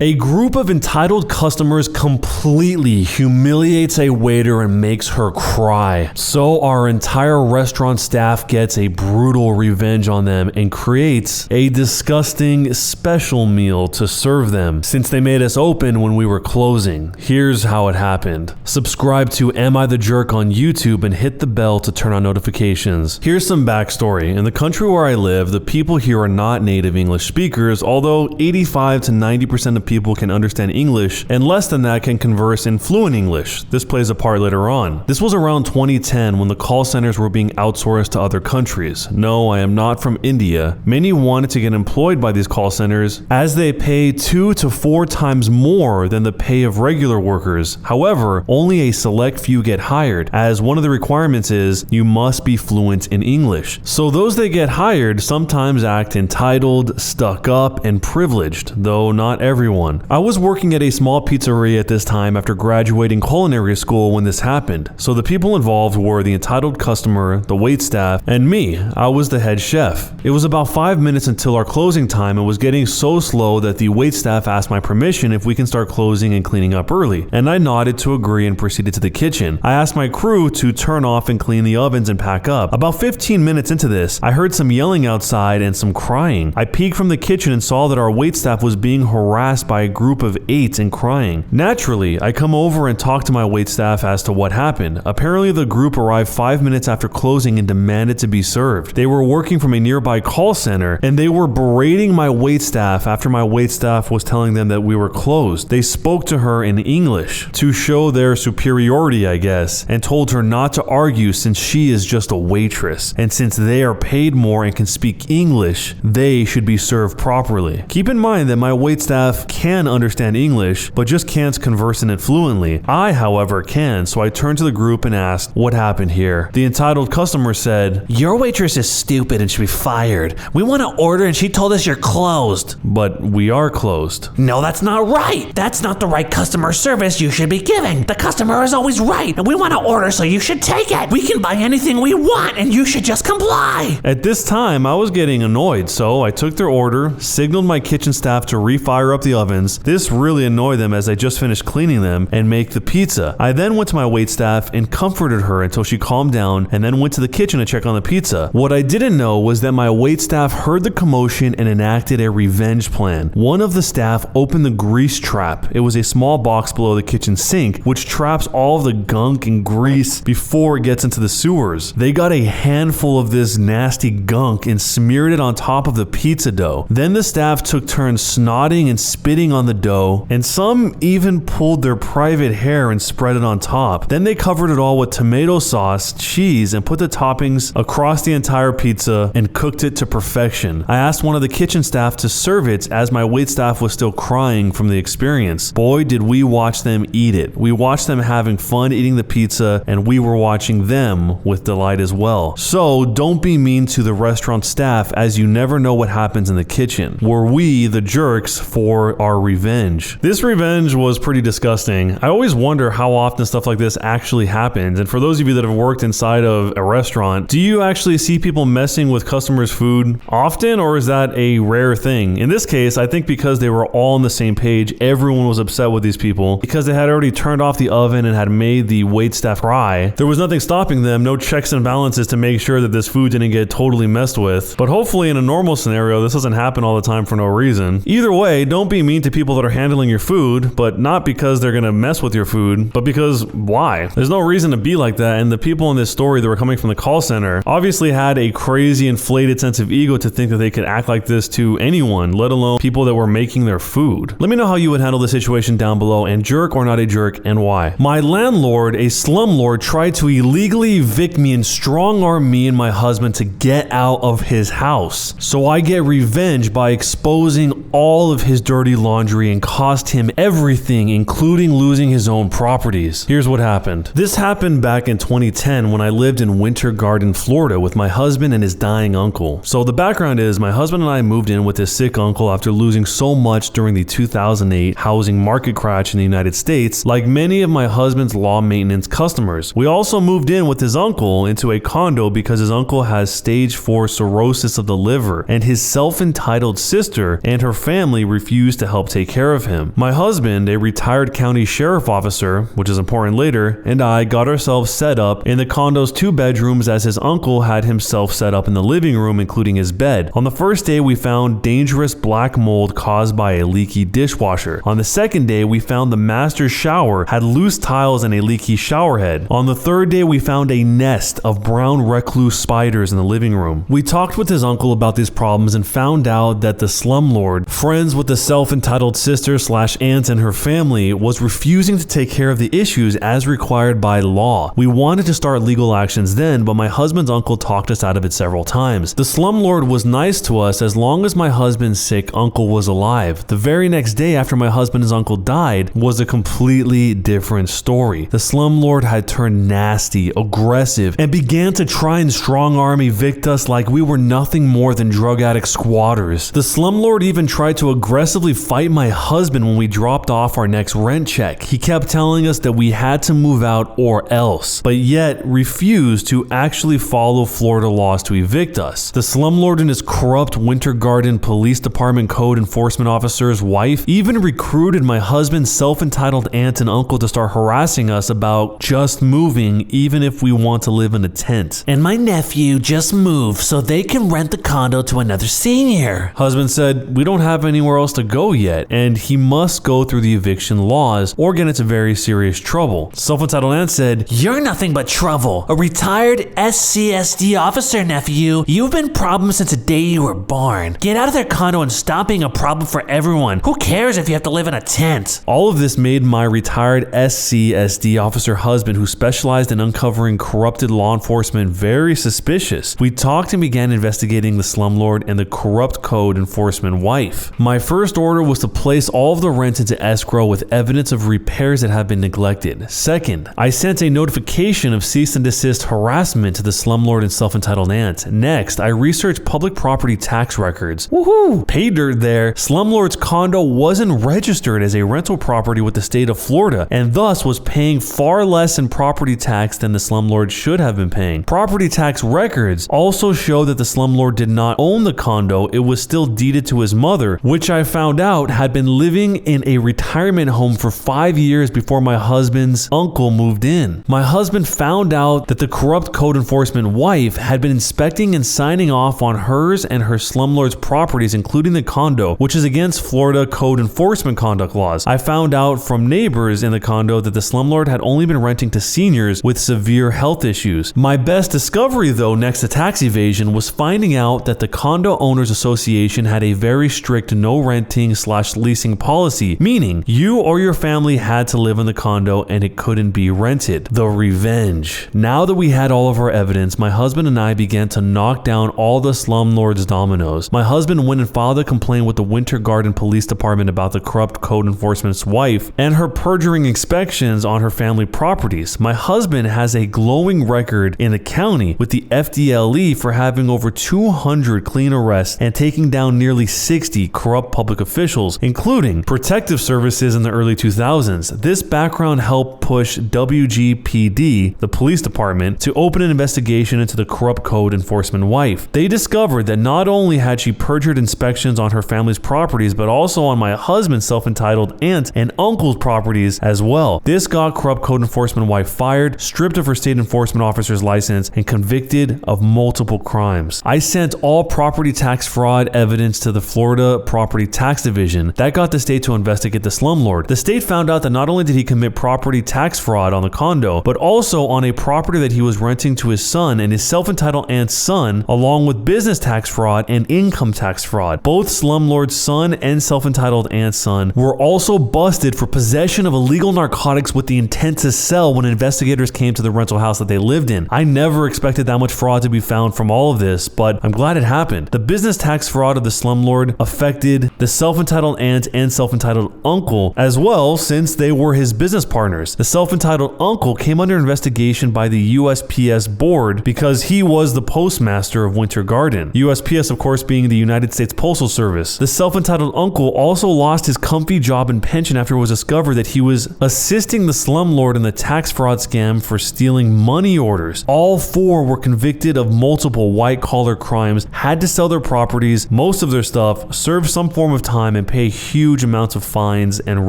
A group of entitled customers completely humiliates a waiter and makes her cry. So our entire restaurant staff gets a brutal revenge on them and creates a disgusting special meal to serve them since they made us open when we were closing. Here's how it happened. Subscribe to Am I the Jerk on YouTube and hit the bell to turn on notifications. Here's some backstory. In the country where I live, the people here are not native English speakers, although 85 to 90% of people can understand English and less than that can converse in fluent English. This plays a part later on. This was around 2010 when the call centers were being outsourced to other countries. No, I am not from India. Many wanted to get employed by these call centers as they pay 2 to 4 times more than the pay of regular workers. However, only a select few get hired, as one of the requirements is you must be fluent in English. So those that get hired sometimes act entitled, stuck up, and privileged, though not everyone. I was working at a small pizzeria at this time after graduating culinary school when this happened. So the people involved were the entitled customer, the waitstaff, and me. I was the head chef. It was about 5 minutes until our closing time and was getting so slow that the waitstaff asked my permission if we can start closing and cleaning up early, and I nodded to agree and proceeded to the kitchen. I asked my crew to turn off and clean the ovens and pack up. About 15 minutes into this, I heard some yelling outside and some crying. I peeked from the kitchen and saw that our waitstaff was being harassed by a group of 8 and crying. Naturally, I come over and talk to my waitstaff as to what happened. Apparently the group arrived 5 minutes after closing and demanded to be served. They were working from a nearby call center and they were berating my waitstaff after my waitstaff was telling them that we were closed. They spoke to her in English to show their superiority, I guess, and told her not to argue since she is just a waitress, and since they are paid more and can speak English, they should be served properly. Keep in mind that my waitstaff can understand English, but just can't converse in it fluently. I, however, can, so I turned to the group and asked, what happened here? The entitled customer said, "Your waitress is stupid and should be fired. We want to order and she told us you're closed." But we are closed. "No, that's not right. That's not the right customer service you should be giving. The customer is always right, and we want to order, so you should take it. We can buy anything we want, and you should just comply." At this time, I was getting annoyed, so I took their order, signaled my kitchen staff to refire up the ovens. This really annoyed them as I just finished cleaning them and make the pizza. I then went to my waitstaff and comforted her until she calmed down, and then went to the kitchen to check on the pizza. What I didn't know was that my waitstaff heard the commotion and enacted a revenge plan. One of the staff opened the grease trap. It was a small box below the kitchen sink, which traps all of the gunk and grease before it gets into the sewers. They got a handful of this nasty gunk and smeared it on top of the pizza dough. Then the staff took turns snotting and spitting on the dough, and some even pulled their private hair and spread it on top. Then they covered it all with tomato sauce, cheese, and put the toppings across the entire pizza and cooked it to perfection. I asked one of the kitchen staff to serve it as my waitstaff was still crying from the experience. Boy, did we watch them eat it. We watched them having fun eating the pizza, and we were watching them with delight as well. So don't be mean to the restaurant staff, as you never know what happens in the kitchen. Were we the jerks for our revenge? This revenge was pretty disgusting. I always wonder how often stuff like this actually happens, and for those of you that have worked inside of a restaurant, do you actually see people messing with customers' food often, or is that a rare thing? In this case, I think because they were all on the same page, everyone was upset with these people because they had already turned off the oven and had made the waitstaff cry. There was nothing stopping them, no checks and balances to make sure that this food didn't get totally messed with. But hopefully in a normal scenario, this doesn't happen all the time for no reason. Either way, don't be mean to people that are handling your food, but not because they're gonna mess with your food, but because why? There's no reason to be like that, and the people in this story that were coming from the call center obviously had a crazy inflated sense of ego to think that they could act like this to anyone, let alone people that were making their food. Let me know how you would handle the situation down below, and jerk or not a jerk, and why. My landlord, a slumlord, tried to illegally evict me and strong-arm me and my husband to get out of his house. So I get revenge by exposing all of his dirty laundry and cost him everything, including losing his own properties. Here's what happened. This happened back in 2010 when I lived in Winter Garden, Florida with my husband and his dying uncle. So the background is my husband and I moved in with his sick uncle after losing so much during the 2008 housing market crash in the United States, like many of my husband's law maintenance customers. We also moved in with his uncle into a condo because his uncle has stage 4 cirrhosis of the liver, and his self-entitled sister and her family refused to help help take care of him. My husband, a retired county sheriff officer, which is important later, and I got ourselves set up in the condo's 2 bedrooms as his uncle had himself set up in the living room, including his bed. On the first day, we found dangerous black mold caused by a leaky dishwasher. On the second day, we found the master shower had loose tiles and a leaky shower head. On the third day, we found a nest of brown recluse spiders in the living room. We talked with his uncle about these problems and found out that the slumlord, friends with the self-entitled sister/aunt and her family, was refusing to take care of the issues as required by law. We wanted to start legal actions then, but my husband's uncle talked us out of it several times. The slumlord was nice to us as long as my husband's sick uncle was alive. The very next day after my husband's uncle died was a completely different story. The slumlord had turned nasty, aggressive, and began to try and strong-arm evict us like we were nothing more than drug addict squatters. The slumlord even tried to aggressively fight my husband when we dropped off our next rent check. He kept telling us that we had to move out or else, but yet refused to actually follow Florida laws to evict us. The slumlord and his corrupt Winter Garden Police Department code enforcement officer's wife even recruited my husband's self-entitled aunt and uncle to start harassing us about just moving even if we want to live in a tent. And my nephew just moved so they can rent the condo to another senior. Husband said, we don't have anywhere else to go yet, and he must go through the eviction laws or get into very serious trouble. Self-entitled aunt said, you're nothing but trouble. A retired SCSD officer, nephew. You've been problems since the day you were born. Get out of their condo and stop being a problem for everyone. Who cares if you have to live in a tent? All of this made my retired SCSD officer husband, who specialized in uncovering corrupted law enforcement, very suspicious. We talked and began investigating the slumlord and the corrupt code enforcement wife. My first order was to place all of the rent into escrow with evidence of repairs that have been neglected. Second, I sent a notification of cease and desist harassment to the slumlord and self-entitled aunt. Next, I researched public property tax records. Woohoo! Pay dirt there. Slumlord's condo wasn't registered as a rental property with the state of Florida and thus was paying far less in property tax than the slumlord should have been paying. Property tax records also show that the slumlord did not own the condo. It was still deeded to his mother, which I found out had been living in a retirement home for 5 years before my husband's uncle moved in. My husband found out that the corrupt code enforcement wife had been inspecting and signing off on hers and her slumlord's properties, including the condo, which is against Florida code enforcement conduct laws. I found out from neighbors in the condo that the slumlord had only been renting to seniors with severe health issues. My best discovery, though, next to tax evasion, was finding out that the Condo Owners Association had a very strict no renting/leasing policy, meaning you or your family had to live in the condo and it couldn't be rented. The revenge. Now that we had all of our evidence, my husband and I began to knock down all the slumlords' dominoes. My husband went and filed a complaint with the Winter Garden Police Department about the corrupt code enforcement's wife and her perjuring inspections on her family properties. My husband has a glowing record in the county with the FDLE for having over 200 clean arrests and taking down nearly 60 corrupt public officials, including protective services in the early 2000s. This background helped push WGPD, the police department, to open an investigation into the corrupt code enforcement wife. They discovered that not only had she perjured inspections on her family's properties, but also on my husband's self-entitled aunt and uncle's properties as well. This got corrupt code enforcement wife fired, stripped of her state enforcement officer's license, and convicted of multiple crimes. I sent all property tax fraud evidence to the Florida Property Tax Division. That got the state to investigate the slumlord. The state found out that not only did he commit property tax fraud on the condo, but also on a property that he was renting to his son and his self-entitled aunt's son, along with business tax fraud and income tax fraud. Both slumlord's son and self-entitled aunt's son were also busted for possession of illegal narcotics with the intent to sell when investigators came to the rental house that they lived in. I never expected that much fraud to be found from all of this, but I'm glad it happened. The business tax fraud of the slumlord affected the self-entitled aunt and self-entitled uncle as well, since they were his business partners. The self-entitled uncle came under investigation by the USPS board because he was the postmaster of Winter Garden. USPS, of course, being the United States Postal Service. The self-entitled uncle also lost his comfy job and pension after it was discovered that he was assisting the slumlord in the tax fraud scam for stealing money orders. All four were convicted of multiple white-collar crimes, had to sell their properties, most of their stuff, serve some form of time, time and pay huge amounts of fines and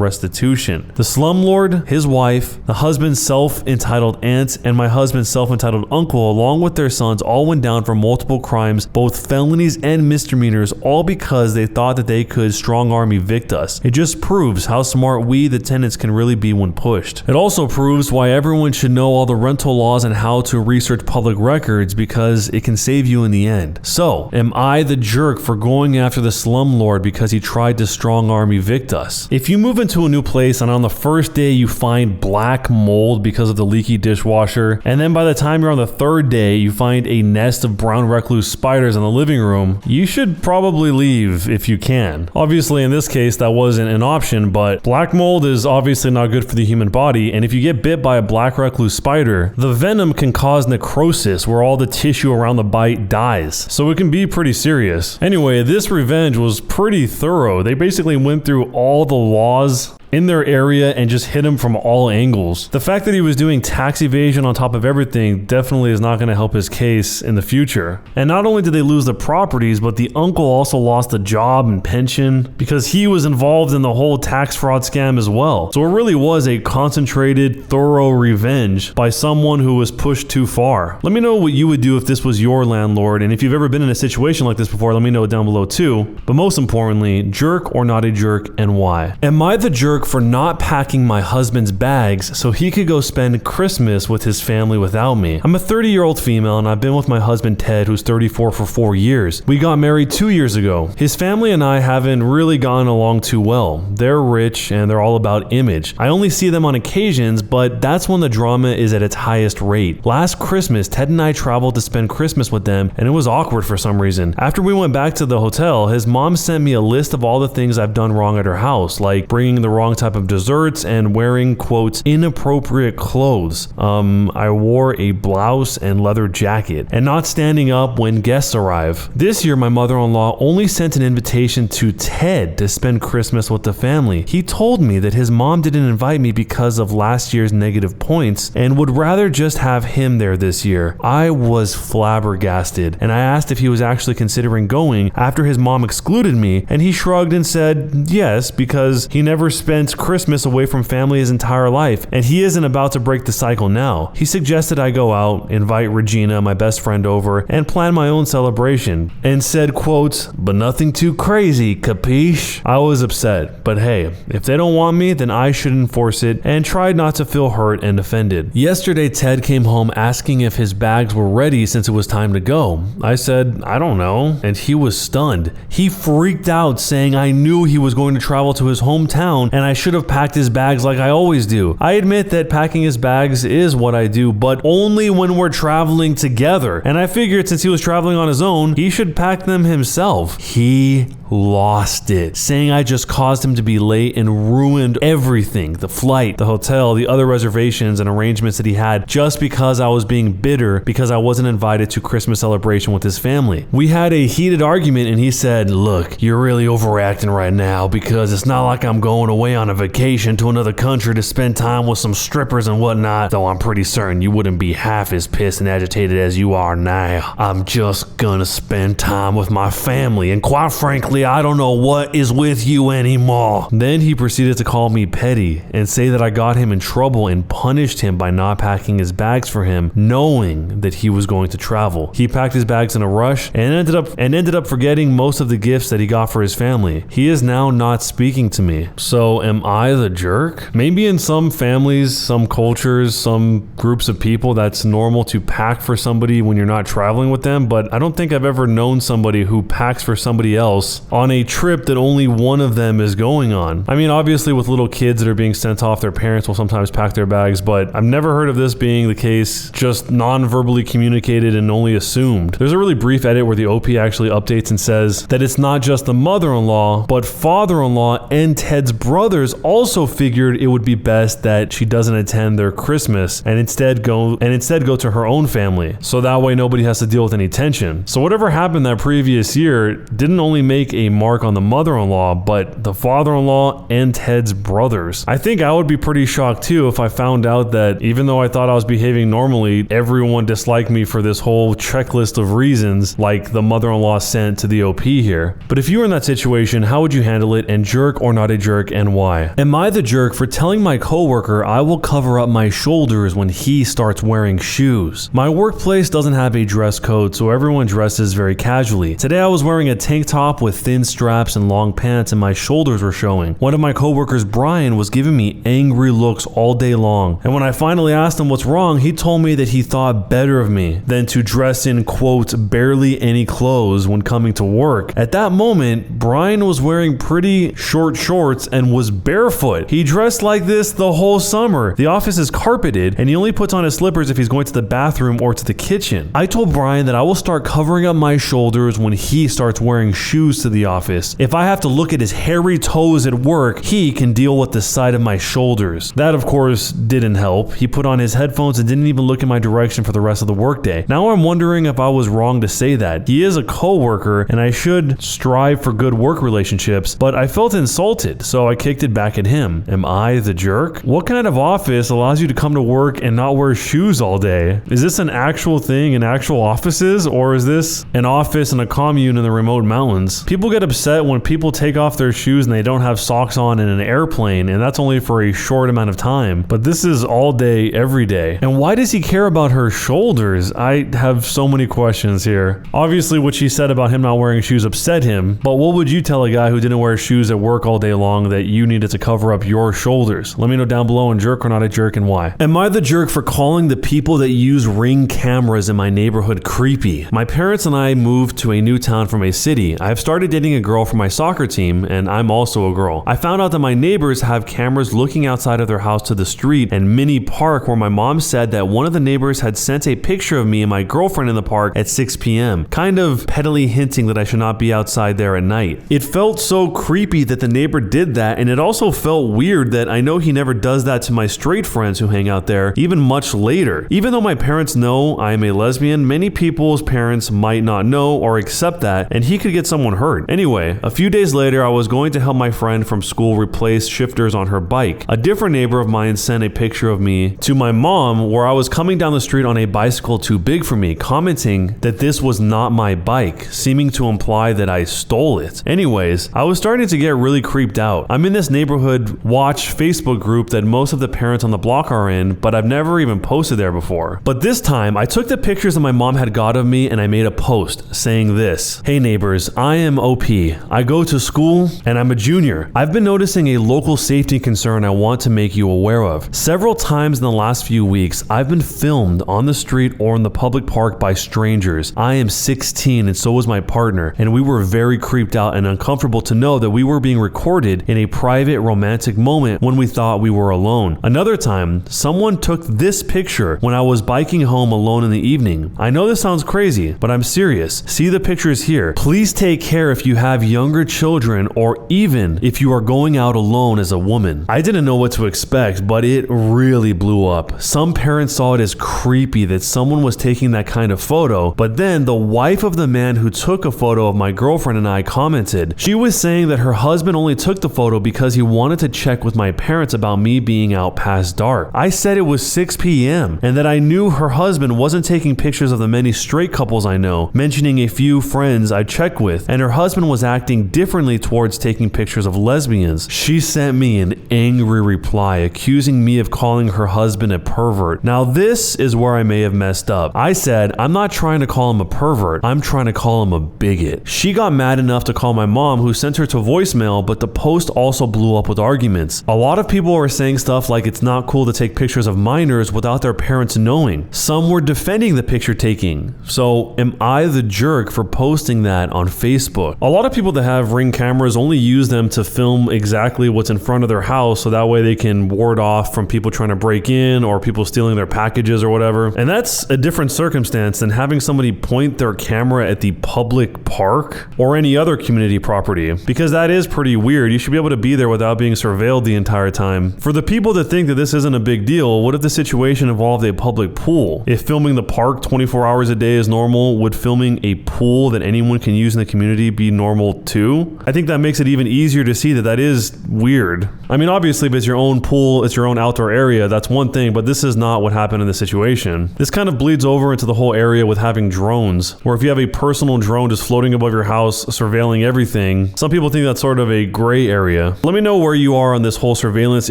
restitution. The slumlord, his wife, the husband's self-entitled aunt, and my husband's self-entitled uncle, along with their sons, all went down for multiple crimes, both felonies and misdemeanors, all because they thought that they could strong-arm evict us. It just proves how smart we, the tenants, can really be when pushed. It also proves why everyone should know all the rental laws and how to research public records, because it can save you in the end. So, am I the jerk for going after the slumlord because he tried to strong-arm evict us? If you move into a new place and on the first day you find black mold because of the leaky dishwasher, and then by the time you're on the third day you find a nest of brown recluse spiders in the living room, you should probably leave if you can. Obviously in this case that wasn't an option, but black mold is obviously not good for the human body, and if you get bit by a black recluse spider, the venom can cause necrosis where all the tissue around the bite dies. So it can be pretty serious. Anyway, this revenge was pretty thorough. They basically went through all the laws in their area and just hit him from all angles. The fact that he was doing tax evasion on top of everything definitely is not going to help his case in the future. And not only did they lose the properties, but the uncle also lost a job and pension because he was involved in the whole tax fraud scam as well. So it really was a concentrated, thorough revenge by someone who was pushed too far. Let me know what you would do if this was your landlord, and if you've ever been in a situation like this before, let me know down below too. But most importantly, jerk or not a jerk, and why? Am I the jerk for not packing my husband's bags so he could go spend Christmas with his family without me? I'm a 30-year-old female and I've been with my husband Ted, who's 34, for 4 years. We got married 2 years ago. His family and I haven't really gotten along too well. They're rich and they're all about image. I only see them on occasions, but that's when the drama is at its highest rate. Last Christmas, Ted and I traveled to spend Christmas with them, and it was awkward for some reason. After we went back to the hotel, his mom sent me a list of all the things I've done wrong at her house, like bringing the wrong type of desserts and wearing, quote, inappropriate clothes. I wore a blouse and leather jacket, and not standing up when guests arrive. This year, my mother-in-law only sent an invitation to Ted to spend Christmas with the family. He told me that his mom didn't invite me because of last year's negative points and would rather just have him there this year. I was flabbergasted, and I asked if he was actually considering going after his mom excluded me, and he shrugged and said yes, because he never spent Christmas away from family his entire life, and he isn't about to break the cycle now. He suggested I go out, invite Regina, my best friend, over, and plan my own celebration, and said, quote, but nothing too crazy, capiche? I was upset, but hey, if they don't want me, then I shouldn't force it, and tried not to feel hurt and offended. Yesterday, Ted came home asking if his bags were ready since it was time to go. I said, I don't know, and he was stunned. He freaked out, saying I knew he was going to travel to his hometown, and I should have packed his bags like I always do. I admit that packing his bags is what I do, but only when we're traveling together. And I figured since he was traveling on his own, he should pack them himself. He lost it, saying I just caused him to be late and ruined everything, the flight, the hotel, the other reservations and arrangements that he had, just because I was being bitter because I wasn't invited to Christmas celebration with his family. We had a heated argument and he said, look, you're really overreacting right now because it's not like I'm going away on a vacation to another country to spend time with some strippers and whatnot, though I'm pretty certain you wouldn't be half as pissed and agitated as you are now. I'm just gonna spend time with my family, and quite frankly, I don't know what is with you anymore. Then he proceeded to call me petty and say that I got him in trouble and punished him by not packing his bags for him, knowing that he was going to travel. He packed his bags in a rush and ended up forgetting most of the gifts that he got for his family. He is now not speaking to me. So am I the jerk? Maybe in some families, some cultures, some groups of people, that's normal to pack for somebody when you're not traveling with them, but I don't think I've ever known somebody who packs for somebody else on a trip that only one of them is going on. I mean, obviously with little kids that are being sent off, their parents will sometimes pack their bags, but I've never heard of this being the case, just non-verbally communicated and only assumed. There's a really brief edit where the OP actually updates and says that it's not just the mother-in-law, but father-in-law and Ted's brothers also figured it would be best that she doesn't attend their Christmas and instead go to her own family, so that way nobody has to deal with any tension. So whatever happened that previous year didn't only make a mark on the mother-in-law, but the father-in-law and Ted's brothers. I think I would be pretty shocked too if I found out that even though I thought I was behaving normally, everyone disliked me for this whole checklist of reasons like the mother-in-law sent to the OP here. But if you were in that situation, how would you handle it, and jerk or not a jerk, and why? Am I the jerk for telling my coworker I will cover up my shoulders when he starts wearing shoes? My workplace doesn't have a dress code, so everyone dresses very casually. Today I was wearing a tank top with thin straps and long pants, and my shoulders were showing. One of my coworkers, Brian, was giving me angry looks all day long, and when I finally asked him what's wrong, he told me that he thought better of me than to dress in, quote, barely any clothes when coming to work. At that moment, Brian was wearing pretty short shorts and was barefoot. He dressed like this the whole summer. The office is carpeted, and he only puts on his slippers if he's going to the bathroom or to the kitchen. I told Brian that I will start covering up my shoulders when he starts wearing shoes to the office. If I have to look at his hairy toes at work, he can deal with the sight of my shoulders. That, of course, didn't help. He put on his headphones and didn't even look in my direction for the rest of the workday. Now I'm wondering if I was wrong to say that. He is a coworker, and I should strive for good work relationships, but I felt insulted, so I kicked it back at him. Am I the jerk? What kind of office allows you to come to work and not wear shoes all day? Is this an actual thing in actual offices, or is this an office in a commune in the remote mountains? People get upset when people take off their shoes and they don't have socks on in an airplane, and that's only for a short amount of time. But this is all day, every day. And why does he care about her shoulders? I have so many questions here. Obviously, what she said about him not wearing shoes upset him, but what would you tell a guy who didn't wear shoes at work all day long that you needed to cover up your shoulders? Let me know down below, and jerk or not a jerk, and why. Am I the jerk for calling the people that use Ring cameras in my neighborhood creepy? My parents and I moved to a new town from a city. I've started dating a girl from my soccer team, and I'm also a girl. I found out that my neighbors have cameras looking outside of their house to the street and mini park, where my mom said that one of the neighbors had sent a picture of me and my girlfriend in the park at 6 p.m., kind of pettily hinting that I should not be outside there at night. It felt so creepy that the neighbor did that, and it also felt weird that I know he never does that to my straight friends who hang out there, even much later. Even though my parents know I am a lesbian, many people's parents might not know or accept that, and he could get someone hurt. Anyway, a few days later, I was going to help my friend from school replace shifters on her bike. A different neighbor of mine sent a picture of me to my mom where I was coming down the street on a bicycle too big for me, commenting that this was not my bike, seeming to imply that I stole it. Anyways, I was starting to get really creeped out. I'm in this neighborhood watch Facebook group that most of the parents on the block are in, but I've never even posted there before. But this time, I took the pictures that my mom had got of me and I made a post saying this: "Hey neighbors, I am OP. I go to school and I'm a junior. I've been noticing a local safety concern I want to make you aware of. Several times in the last few weeks, I've been filmed on the street or in the public park by strangers. I am 16 and so was my partner, and we were very creeped out and uncomfortable to know that we were being recorded in a private romantic moment when we thought we were alone. Another time, someone took this picture when I was biking home alone in the evening. I know this sounds crazy, but I'm serious. See the pictures here. Please take care if you have younger children or even if you are going out alone as a woman." I didn't know what to expect, but it really blew up. Some parents saw it as creepy that someone was taking that kind of photo, but then the wife of the man who took a photo of my girlfriend and I commented. She was saying that her husband only took the photo because he wanted to check with my parents about me being out past dark. I said it was 6 p.m. and that I knew her husband wasn't taking pictures of the many straight couples I know, mentioning a few friends I check with, and her husband was acting differently towards taking pictures of lesbians. She sent me an angry reply accusing me of calling her husband a pervert. Now this is where I may have messed up. I said, I'm not trying to call him a pervert, I'm trying to call him a bigot. She got mad enough to call my mom, who sent her to voicemail, but the post also blew up with arguments. A lot of people were saying stuff like it's not cool to take pictures of minors without their parents knowing. Some were defending the picture taking. So am I the jerk for posting that on Facebook? A lot of people that have Ring cameras only use them to film exactly what's in front of their house, so that way they can ward off from people trying to break in or people stealing their packages or whatever. And that's a different circumstance than having somebody point their camera at the public park or any other community property, because that is pretty weird. You should be able to be there without being surveilled the entire time. For the people that think that this isn't a big deal, what if the situation involved a public pool? If filming the park 24 hours a day is normal, would filming a pool that anyone can use in the community be be normal too. I think that makes it even easier to see that that is weird. I mean, obviously, if it's your own pool, it's your own outdoor area, that's one thing, but this is not what happened in this situation. This kind of bleeds over into the whole area with having drones, where if you have a personal drone just floating above your house, surveilling everything, some people think that's sort of a gray area. Let me know where you are on this whole surveillance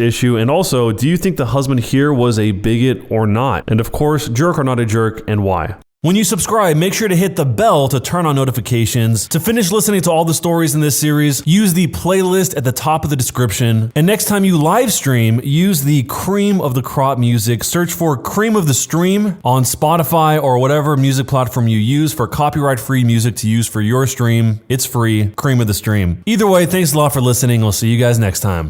issue, and also, do you think the husband here was a bigot or not? And of course, jerk or not a jerk, and why? When you subscribe, make sure to hit the bell to turn on notifications. To finish listening to all the stories in this series, use the playlist at the top of the description. And next time you live stream, use the cream of the crop music. Search for Cream of the Stream on Spotify or whatever music platform you use for copyright-free music to use for your stream. It's free. Cream of the Stream. Either way, thanks a lot for listening. I'll see you guys next time.